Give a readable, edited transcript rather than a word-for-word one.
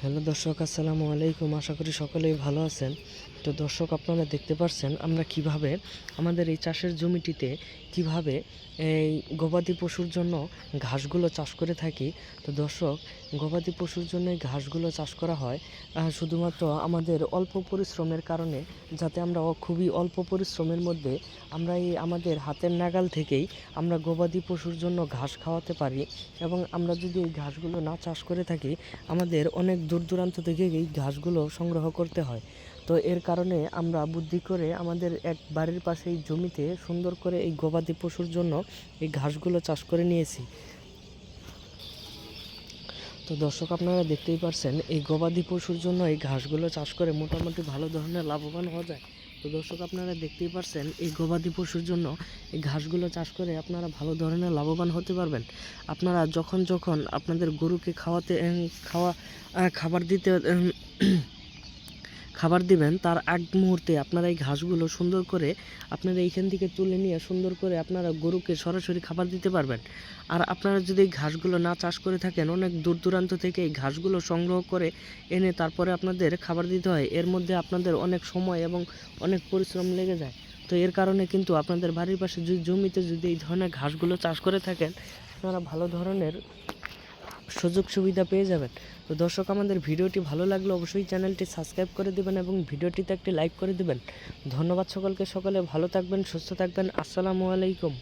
Hello দর্শক, আসসালামু আলাইকুম। আশা করি সকলেই ভালো আছেন। তো দর্শক, আপনারা দেখতে পাচ্ছেন আমরা কিভাবে আমাদের এই চাষের জমিটিতে কিভাবে এই গবাদি পশুর জন্য ঘাসগুলো চাষ করে থাকি। তো দর্শক, গবাদি পশুর জন্য এই ঘাসগুলো চাষ করা হয় শুধুমাত্র আমাদের অল্প পরিশ্রমের কারণে, যাতে আমরা খুবই অল্প পরিশ্রমের মধ্যে আমরা এই আমাদের হাতের নাগাল থেকেই আমরা গবাদি পশুর জন্য ঘাস খাওয়াতে পারি। এবং আমরা যদি এই ঘাসগুলো না চাষ করে থাকি, আমাদের অনেক দূর দূরান্ত থেকে এই ঘাসগুলো সংগ্রহ করতে হয়। তো এর কারণে আমরা বুদ্ধি করে আমাদের এক বাড়ির পাশে এই জমিতে সুন্দর করে এই গবাদি পশুর জন্য এই ঘাসগুলো চাষ করে নিয়েছি। তো দর্শক, আপনারা দেখতেই পারছেন এই গবাদি পশুর জন্য এই ঘাসগুলো চাষ করে মোটামুটি ভালো ধরনের লাভবান হওয়া যায়। তো দর্শক, আপনারা দেখতেই পারছেন এই গবাদি পশুর জন্য এই ঘাসগুলো চাষ করে আপনারা ভালো ধরনের লাভবান হতে পারবেন। আপনারা যখন যখন আপনাদের গরুকে খাবার দিতে খাবার দিবেন, তার আগ মুহূর্তে আপনারা এই ঘাসগুলো সুন্দর করে আপনারা এইখান থেকে তুলে নিয়ে সুন্দর করে আপনারা গরুকে সরাসরি খাবার দিতে পারবেন। আর আপনারা যদি এই ঘাসগুলো না চাষ করে থাকেন, অনেক দূর দূরান্ত থেকে এই ঘাসগুলো সংগ্রহ করে এনে তারপরে আপনাদের খাবার দিতে হয়, এর মধ্যে আপনাদের অনেক সময় এবং অনেক পরিশ্রম লেগে যায়। তো এর কারণে কিন্তু আপনাদের বাড়ির পাশে জমিতে যদি এই ধরনের ঘাসগুলো চাষ করে থাকেন, আপনারা ভালো ধরনের সুযোগ সুবিধা পেয়ে যাবেন। তো দর্শক, আমাদের ভিডিওটি ভালো লাগলে অবশ্যই চ্যানেলটি সাবস্ক্রাইব করে দেবেন এবং ভিডিওটিতে একটি লাইক করে দেবেন। ধন্যবাদ সকলকে। সকলে ভালো থাকবেন, সুস্থ থাকবেন। আসসালামু আলাইকুম।